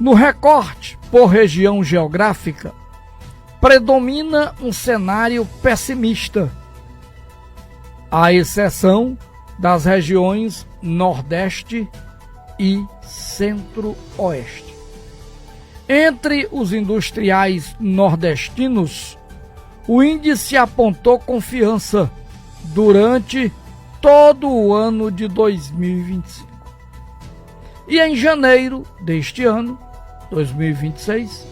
No recorte por região geográfica, predomina um cenário pessimista, à exceção das regiões Nordeste e Centro-Oeste. Entre os industriais nordestinos, o índice apontou confiança durante todo o ano de 2025. E em janeiro deste ano, 2026,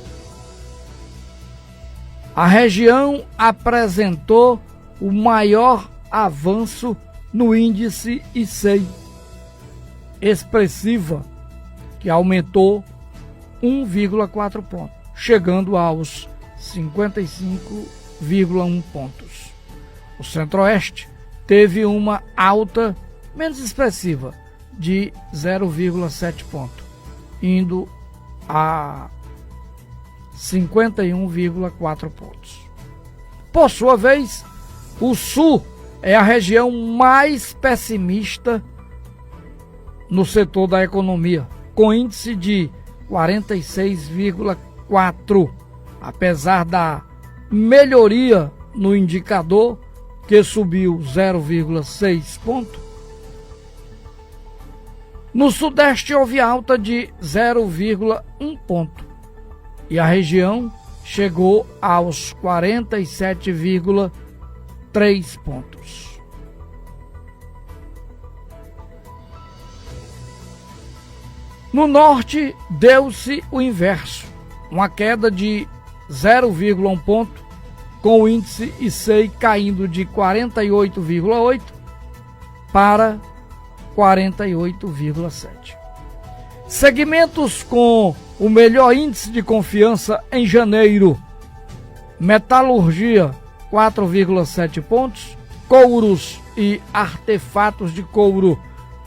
a região apresentou o maior avanço no índice ICEI, expressiva, que aumentou 1,4 pontos, chegando aos 55,1 pontos. O Centro-Oeste teve uma alta menos expressiva, de 0,7 ponto, indo a 51,4 pontos. Por sua vez, o Sul é a região mais pessimista no setor da economia, com índice de 46,4, apesar da melhoria no indicador, que subiu 0,6 ponto. No Sudeste houve alta de 0,1 ponto e a região chegou aos 47,3 pontos. No Norte deu-se o inverso, uma queda de 0,1 ponto com o índice ICEI caindo de 48,8 para 48,7. Segmentos com o melhor índice de confiança em janeiro: metalurgia 4,7 pontos, couros e artefatos de couro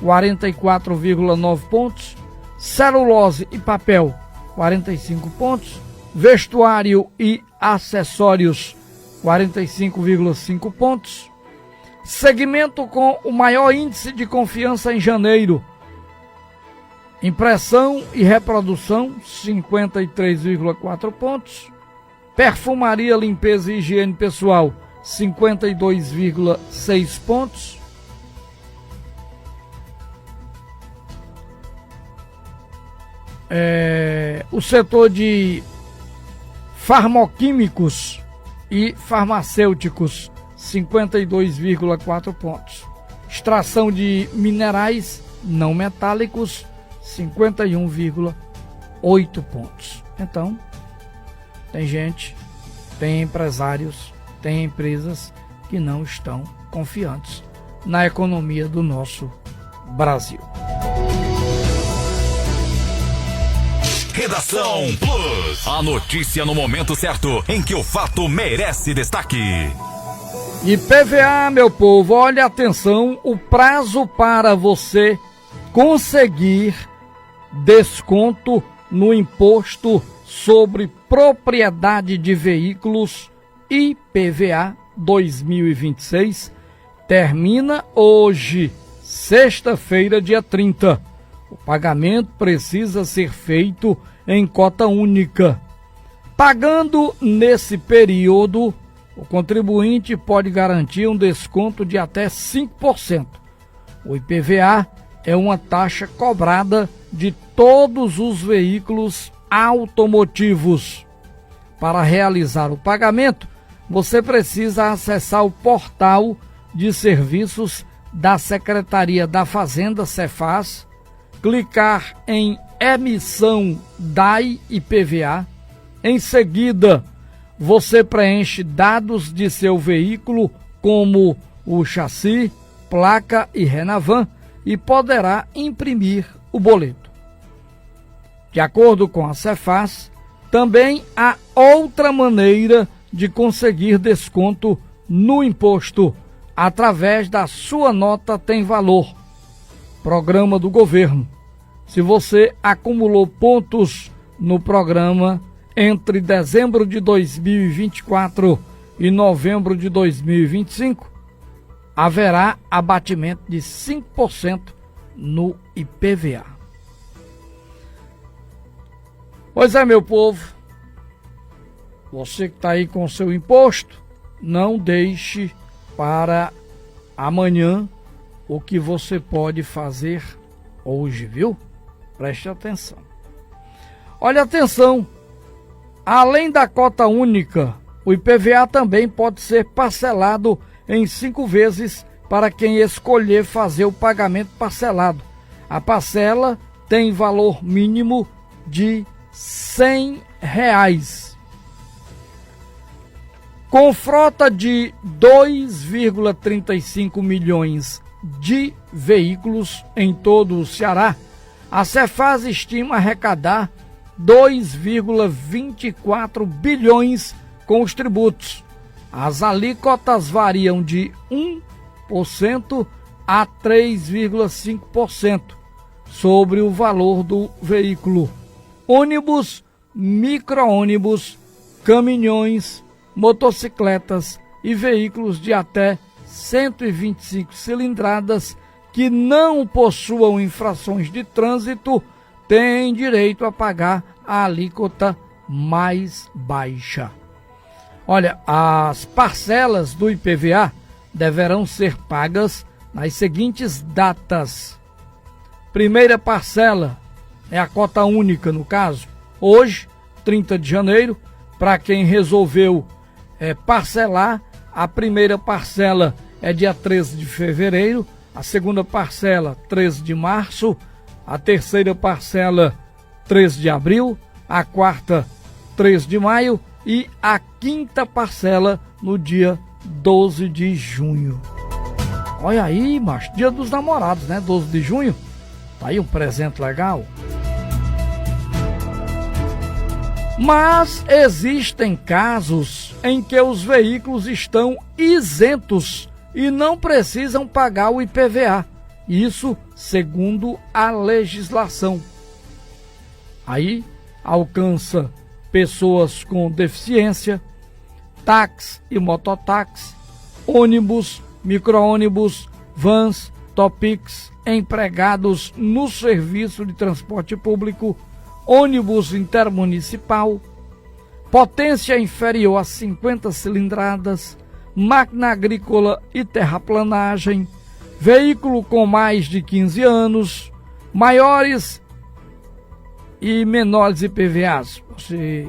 44,9 pontos, celulose e papel 45 pontos, vestuário e acessórios 45,5 pontos. Segmento com o maior índice de confiança em janeiro: impressão e reprodução 53,4 pontos, perfumaria, limpeza e higiene pessoal 52,6 pontos, o setor de farmoquímicos e farmacêuticos 52,4 pontos, extração de minerais não metálicos 51,8 pontos. Então, tem gente, tem empresários, tem empresas que não estão confiantes na economia do nosso Brasil. Redação Plus. A notícia no momento certo, em que o fato merece destaque. IPVA, meu povo, olha atenção, o prazo para você conseguir desconto no imposto sobre propriedade de veículos IPVA 2026 termina hoje, sexta-feira, dia 30. O pagamento precisa ser feito em cota única. Pagando nesse período, o contribuinte pode garantir um desconto de até 5%. O IPVA é uma taxa cobrada de todos os veículos automotivos. Para realizar o pagamento, você precisa acessar o portal de serviços da Secretaria da Fazenda, Cefaz, clicar em emissão DAI IPVA. Em seguida, você preenche dados de seu veículo, como o chassi, placa e Renavan, e poderá imprimir o boleto. De acordo com a Cefaz, também há outra maneira de conseguir desconto no imposto, através da sua nota tem valor. Programa do governo. Se você acumulou pontos no programa entre dezembro de 2024 e novembro de 2025, haverá abatimento de 5% no IPVA. Pois é, meu povo, você que está aí com o seu imposto, não deixe para amanhã o que você pode fazer hoje, viu? Preste atenção. Olha, atenção, além da cota única, o IPVA também pode ser parcelado em 5 vezes para quem escolher fazer o pagamento parcelado. A parcela tem valor mínimo de R$100. Com frota de 2,35 milhões de veículos em todo o Ceará, a Cefaz estima arrecadar 2,24 bilhões com os tributos. As alíquotas variam de 1% a 3,5% sobre o valor do veículo. Ônibus, micro-ônibus, caminhões, motocicletas e veículos de até 125 cilindradas que não possuam infrações de trânsito têm direito a pagar a alíquota mais baixa. Olha, as parcelas do IPVA deverão ser pagas nas seguintes datas. Primeira parcela é a cota única, no caso, hoje, 30 de janeiro, para quem resolveu parcelar. A primeira parcela é dia 13 de fevereiro, a segunda parcela 13 de março, a terceira parcela 13 de abril, a quarta 13 de maio e a 5ª parcela no dia 12 de junho. Olha aí, macho, dia dos namorados, né? 12 de junho. Tá aí um presente legal. Mas existem casos em que os veículos estão isentos e não precisam pagar o IPVA. Isso segundo a legislação. Aí alcança pessoas com deficiência, táxi e mototáxi, ônibus, micro-ônibus, vans, Topix, empregados no serviço de transporte público, ônibus intermunicipal, potência inferior a 50 cilindradas, máquina agrícola e terraplanagem, veículo com mais de 15 anos, maiores e menores IPVAs. Você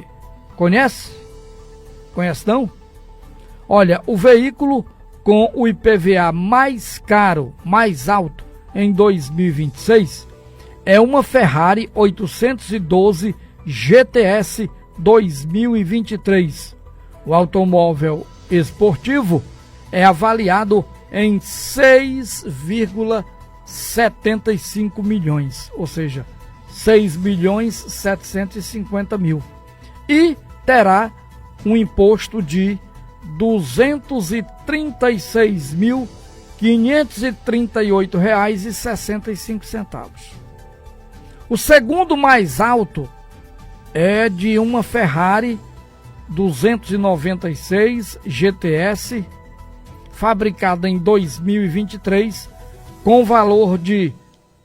conhece? Conhece não? Olha, o veículo com o IPVA mais caro, mais alto em 2026 é uma Ferrari 812 GTS 2023. O automóvel esportivo é avaliado em 6,75 milhões, ou seja, 6.750.000, e terá um imposto de R$ 236.538,65. O segundo mais alto é de uma Ferrari 296 GTS, fabricada em 2023, com valor de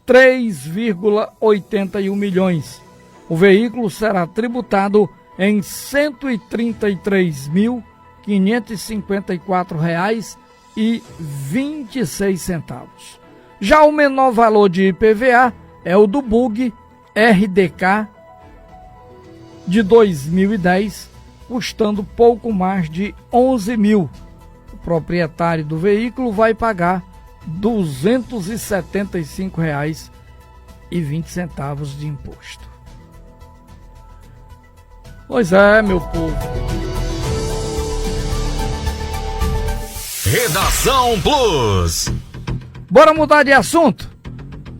3,81 milhões. O veículo será tributado em R$ 133.554,26. Já o menor valor de IPVA é o do Bug RDK de 2010, custando pouco mais de 11 mil. O proprietário do veículo vai pagar R$ 275,20 de imposto. Pois é, meu povo. Redação Plus. Bora mudar de assunto?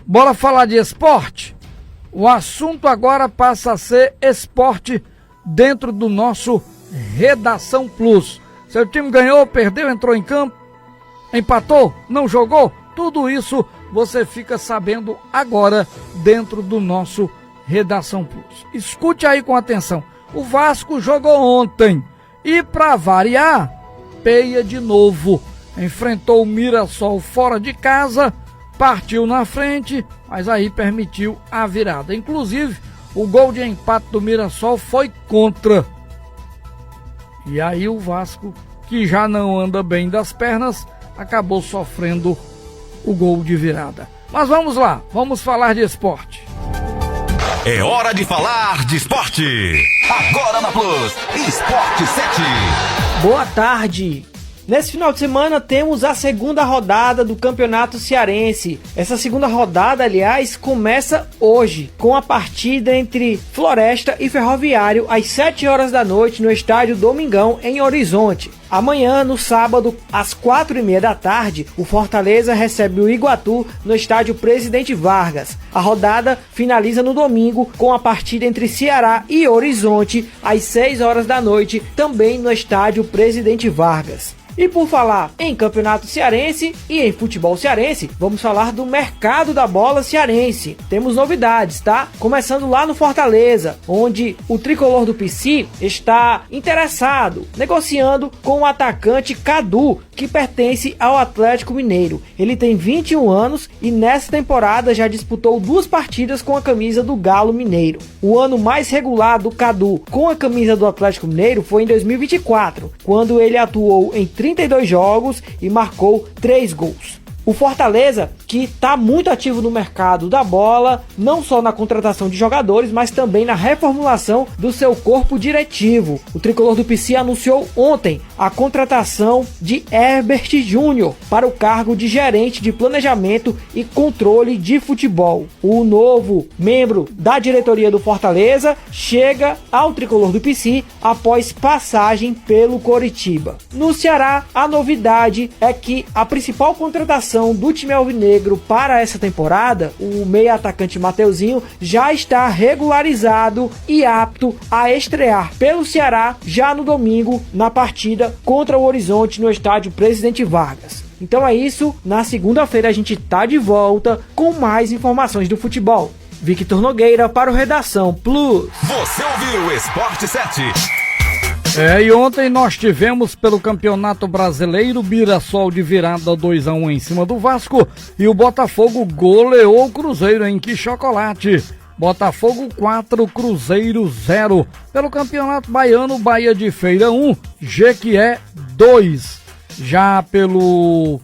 Bora falar de esporte? O assunto agora passa a ser esporte dentro do nosso Redação Plus. Seu time ganhou, perdeu, entrou em campo, empatou, não jogou? Tudo isso você fica sabendo agora dentro do nosso Redação Plus. Escute aí com atenção. O Vasco jogou ontem e, para variar, peia de novo. Enfrentou o Mirassol fora de casa, partiu na frente, mas aí permitiu a virada. Inclusive, o gol de empate do Mirassol foi contra. E aí o Vasco, que já não anda bem das pernas, acabou sofrendo o gol de virada. Mas vamos lá, vamos falar de esporte. É hora de falar de esporte. Agora na Plus, Esporte 7. Boa tarde. Nesse final de semana temos a segunda rodada do Campeonato Cearense. Essa segunda rodada, aliás, começa hoje, com a partida entre Floresta e Ferroviário às 7 horas da noite no estádio Domingão, em Horizonte. Amanhã, no sábado, às 4h30 da tarde, o Fortaleza recebe o Iguatu no estádio Presidente Vargas. A rodada finaliza no domingo com a partida entre Ceará e Horizonte às 6 horas da noite, também no estádio Presidente Vargas. E por falar em campeonato cearense e em futebol cearense, vamos falar do mercado da bola cearense. Temos novidades, tá? Começando lá no Fortaleza, onde o tricolor do PC está interessado, negociando com o atacante Cadu, que pertence ao Atlético Mineiro. Ele tem 21 anos e nessa temporada já disputou 2 partidas com a camisa do Galo Mineiro. O ano mais regular do Cadu com a camisa do Atlético Mineiro foi em 2024, quando ele atuou em 32 jogos e marcou 3 gols. O Fortaleza, que está muito ativo no mercado da bola, não só na contratação de jogadores, mas também na reformulação do seu corpo diretivo. O tricolor do PC anunciou ontem a contratação de Herbert Júnior para o cargo de gerente de planejamento e controle de futebol. O novo membro da diretoria do Fortaleza chega ao tricolor do PC após passagem pelo Coritiba. No Ceará, a novidade é que a principal contratação do time alvinegro para essa temporada, o meia atacante Mateuzinho, já está regularizado e apto a estrear pelo Ceará já no domingo na partida contra o Horizonte no estádio Presidente Vargas. Então é isso, na segunda-feira a gente tá de volta com mais informações do futebol. Victor Nogueira para o Redação Plus. Você ouviu o Esporte 7. E ontem nós tivemos pelo Campeonato Brasileiro Mirassol de virada 2-1 em cima do Vasco e o Botafogo goleou o Cruzeiro em Que Chocolate. Botafogo 4, Cruzeiro 0. Pelo Campeonato Baiano, Bahia de Feira 1, Jequié 2. Já pelo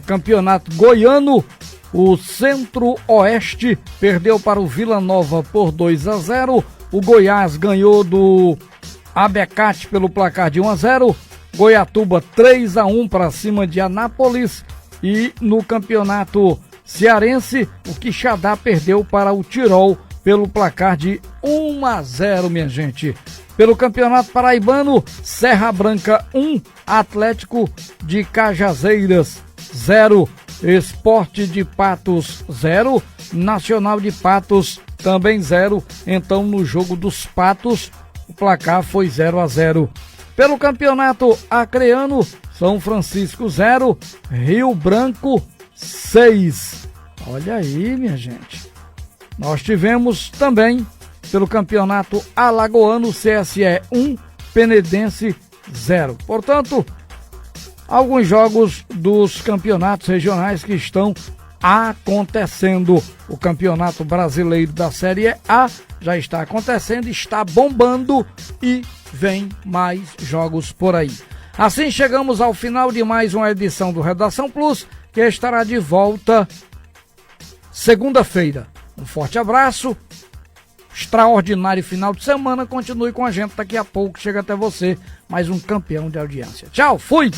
Campeonato Goiano, o Centro-Oeste perdeu para o Vila Nova por 2-0. O Goiás ganhou do Abecate pelo placar de 1-0, Goiatuba 3-1 para cima de Anápolis e no campeonato cearense o Quixadá perdeu para o Tirol pelo placar de 1-0, minha gente. Pelo campeonato paraibano, Serra Branca 1, Atlético de Cajazeiras 0, Esporte de Patos 0, Nacional de Patos também 0, então no jogo dos Patos o placar foi 0-0. Pelo campeonato acreano, São Francisco 0, Rio Branco 6. Olha aí, minha gente. Nós tivemos também, pelo campeonato alagoano, CSE 1, Penedense 0. Portanto, alguns jogos dos campeonatos regionais que estão acontecendo. O Campeonato Brasileiro da Série A já está acontecendo, está bombando e vem mais jogos por aí. Assim chegamos ao final de mais uma edição do Redação Plus, que estará de volta segunda-feira. Um forte abraço, extraordinário final de semana, continue com a gente, daqui a pouco chega até você mais um campeão de audiência. Tchau, fui!